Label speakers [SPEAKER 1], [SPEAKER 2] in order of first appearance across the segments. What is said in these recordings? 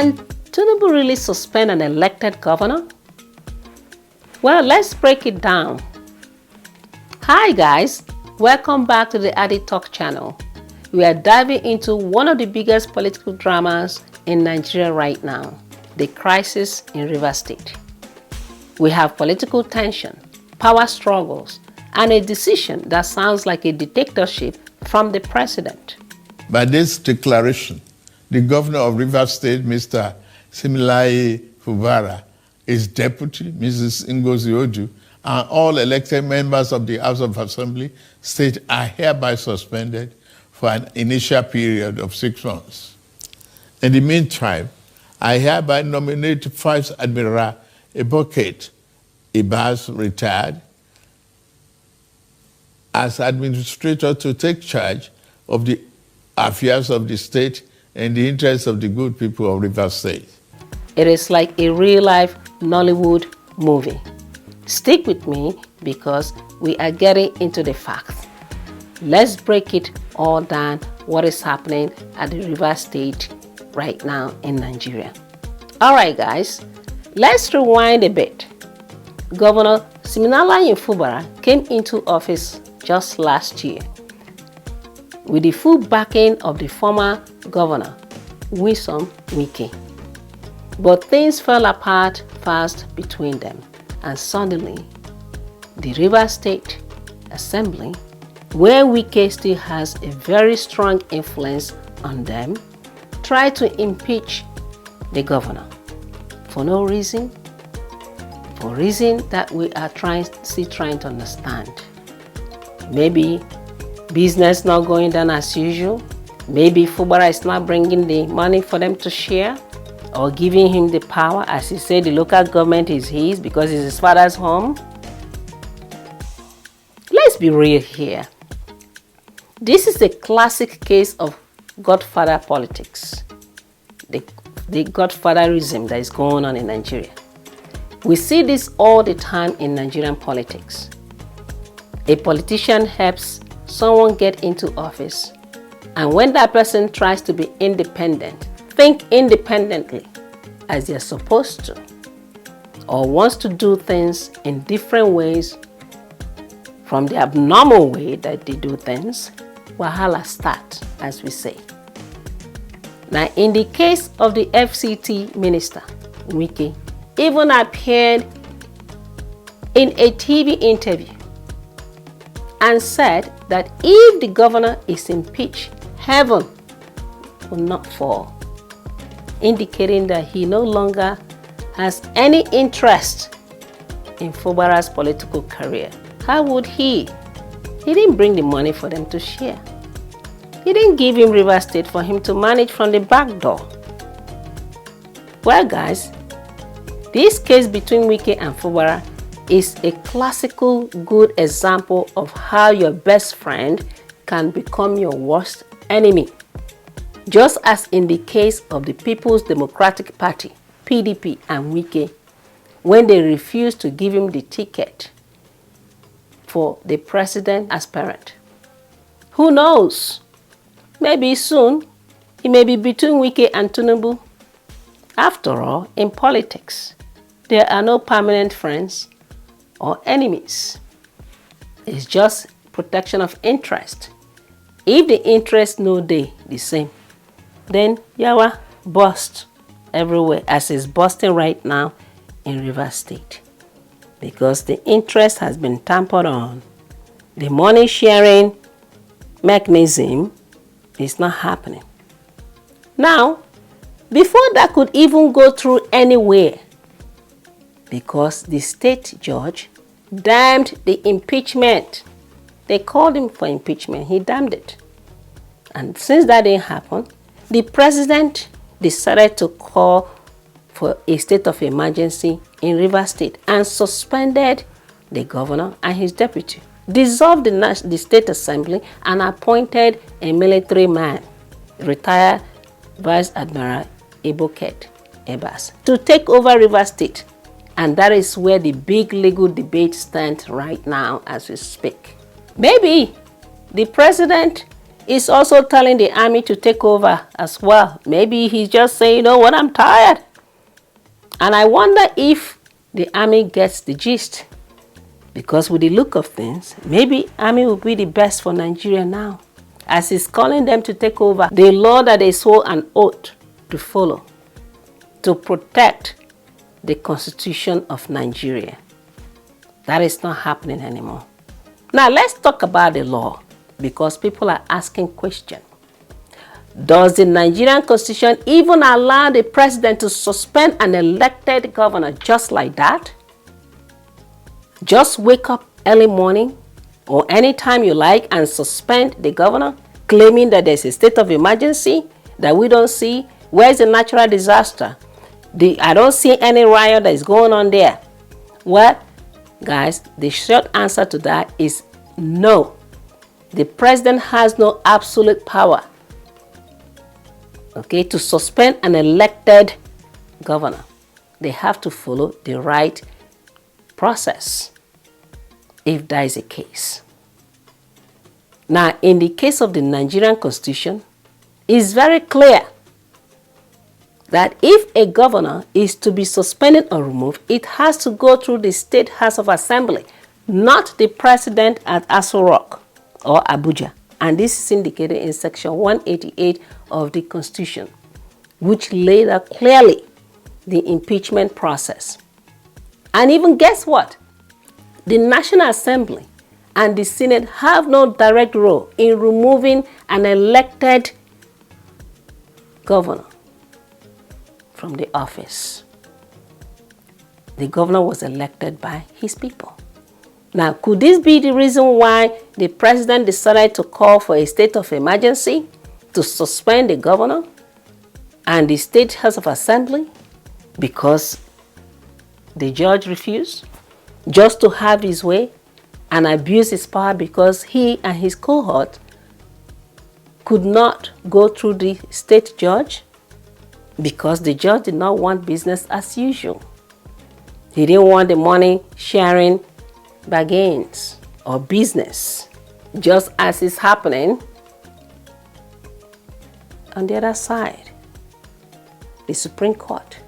[SPEAKER 1] Can Tinubu really suspend an elected governor? Well, let's break it down. Hi guys, welcome back to the AdieTalk channel. We are diving into one of the biggest political dramas in Nigeria right now, the crisis in Rivers State. We have political tension, power struggles, and a decision that sounds like a dictatorship from the president.
[SPEAKER 2] By this declaration, the governor of Rivers State, Mr. Siminalayi Fubara, his deputy, Mrs. Ngozi Oju, and all elected members of the House of Assembly state are hereby suspended for an initial period of 6 months. In the meantime, I hereby nominate Vice Admiral Ibas, retired, as administrator to take charge of the affairs of the state in the interests of the good people of Rivers State.
[SPEAKER 1] It is like a real-life Nollywood movie. Stick with me because we are getting into the facts. Let's break it all down, what is happening at the Rivers State right now in Nigeria. All right, guys, let's rewind a bit. Governor Siminalayi Fubara came into office just last year with the full backing of the former governor, Nyesom Wike. But things fell apart fast between them, and suddenly, the Rivers State Assembly, where Wike still has a very strong influence on them, tried to impeach the governor for no reason, for reason that we are still trying to understand. Maybe business not going down as usual. Maybe Fubara is not bringing the money for them to share or giving him the power. As he said, the local government is his because it's his father's home. Let's be real here. This is a classic case of godfather politics, the godfatherism that is going on in Nigeria. We see this all the time in Nigerian politics. A politician helps someone get into office, and when that person tries to be independent, think independently as they're supposed to, or wants to do things in different ways from the abnormal way that they do things, wahala start, as we say. Now, in the case of the FCT minister, Wike even appeared in a TV interview and said that if the governor is impeached, heaven will not fall, indicating that he no longer has any interest in Fubara's political career. How would he? He didn't bring the money for them to share. He didn't give him Rivers State for him to manage from the back door. Well, guys, this case between Wike and Fubara is a classical good example of how your best friend can become your worst enemy. Just as in the case of the People's Democratic Party, PDP, and Wike, when they refused to give him the ticket for the president aspirant. Who knows? Maybe soon, it may be between Wike and Tinubu. After all, in politics, there are no permanent friends or enemies. It's just protection of interest. If the interest no dey the same, then yawa bust everywhere, as is busting right now in Rivers State, because the interest has been tampered on. The money sharing mechanism is not happening. Now, before that could even go through anywhere, because the state judge damned the impeachment. They called him for impeachment. He damned it. And since that didn't happen, the president decided to call for a state of emergency in Rivers State and suspended the governor and his deputy, dissolved the state assembly, and appointed a military man, retired Vice Admiral Ibas, to take over Rivers State. And that is where the big legal debate stands right now as we speak. Maybe the president is also telling the army to take over as well. Maybe he's just saying, you know what, I'm tired. And I wonder if the army gets the gist. Because with the look of things, maybe army will be the best for Nigeria now. As he's calling them to take over the law that they swore an oath to follow, to protect the Constitution of Nigeria. That is not happening anymore. Now let's talk about the law, because people are asking questions. Does the Nigerian Constitution even allow the president to suspend an elected governor just like that? Just wake up early morning or anytime you like and suspend the governor, claiming that there's a state of emergency that we don't see? Where's the natural disaster? I don't see any riot that is going on there. Well, guys, the short answer to that is no. The president has no absolute power, okay, to suspend an elected governor. They have to follow the right process if that is the case. Now, in the case of the Nigerian Constitution, it's very clear that if a governor is to be suspended or removed, it has to go through the State House of Assembly, not the president at Aso Rock or Abuja. And this is indicated in section 188 of the Constitution, which laid out clearly the impeachment process. And even guess what? The National Assembly and the Senate have no direct role in removing an elected governor from the office. The governor was elected by his people. Now, could this be the reason why the president decided to call for a state of emergency to suspend the governor and the State House of Assembly? Because the judge refused just to have his way and abuse his power, because he and his cohort could not go through the state judge because the judge did not want business as usual. He didn't want the money sharing bargains or business, just as is happening on the other side, the Supreme Court.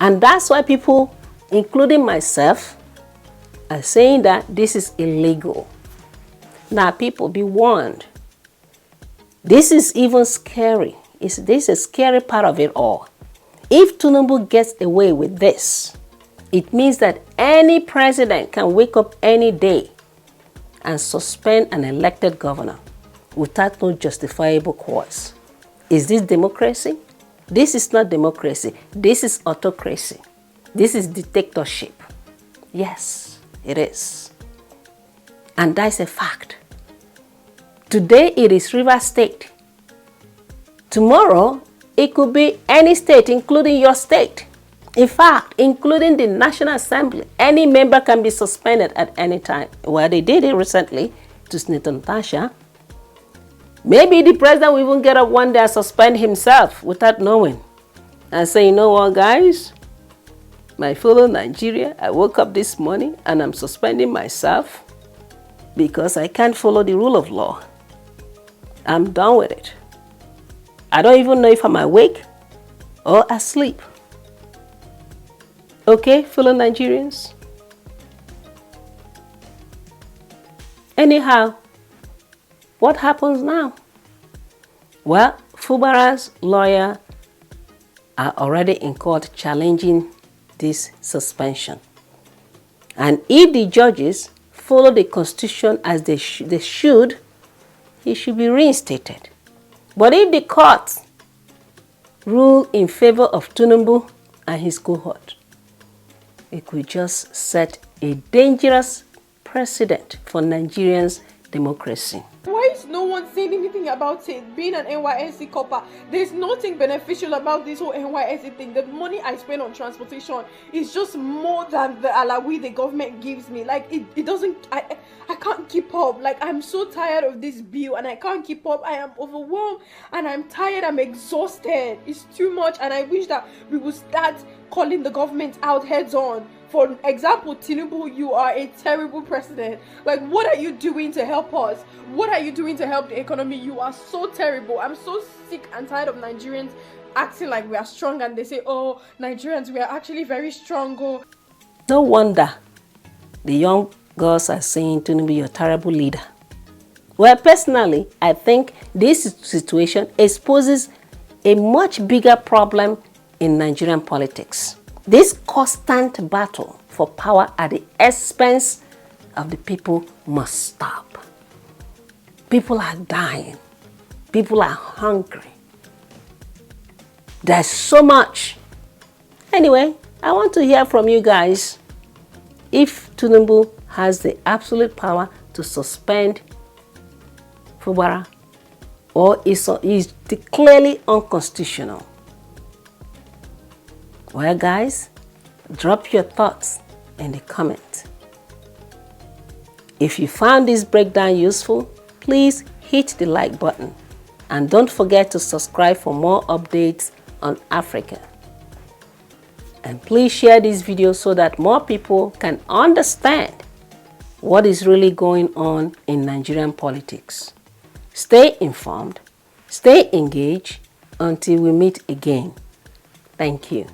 [SPEAKER 1] And that's why people, including myself, are saying that this is illegal. Now, people, be warned. This is even scary. This is a scary part of it all. If Tinubu gets away with this, it means that any president can wake up any day and suspend an elected governor without no justifiable cause. Is this democracy? This is not democracy. This is autocracy. This is dictatorship. Yes, it is. And that's a fact. Today it is Rivers State. Tomorrow it could be any state, including your state. In fact, including the National Assembly. Any member can be suspended at any time. Well, they did it recently to Senator Natasha. Maybe the president will even get up one day and suspend himself without knowing and say, you know what, guys? My fellow Nigeria, I woke up this morning and I'm suspending myself because I can't follow the rule of law. I'm done with it. I don't even know if I'm awake or asleep. Okay, fellow Nigerians? Anyhow, what happens now? Well, Fubara's lawyer are already in court challenging this suspension. And if the judges follow the Constitution as they should, he should be reinstated. But if the courts rule in favor of Tinubu and his cohort, it could just set a dangerous precedent for Nigerians' democracy.
[SPEAKER 3] Why is no one saying anything about it? Being an NYSC copper, there's nothing beneficial about this whole NYSC thing. The money I spend on transportation is just more than the alawi the government gives me. Like, it doesn't, I can't keep up. Like, I'm so tired of this bill and I can't keep up. I am overwhelmed and I'm tired, I'm exhausted. It's too much, and I wish that we would start calling the government out heads on For example, Tinubu, you are a terrible president. Like, what are you doing to help us? What are you doing to help the economy? You are so terrible. I'm so sick and tired of Nigerians acting like we are strong, and they say, oh, Nigerians, we are actually very strong. Oh.
[SPEAKER 1] No wonder the young girls are saying, Tinubu, you're a terrible leader. Well, personally, I think this situation exposes a much bigger problem in Nigerian politics. This constant battle for power at the expense of the people must stop. People are dying. People are hungry. There's so much. Anyway, I want to hear from you guys. If Tinubu has the absolute power to suspend Fubara, or is clearly unconstitutional. Well, guys, drop your thoughts in the comment. If you found this breakdown useful, please hit the like button. And don't forget to subscribe for more updates on Africa. And please share this video so that more people can understand what is really going on in Nigerian politics. Stay informed, stay engaged until we meet again. Thank you.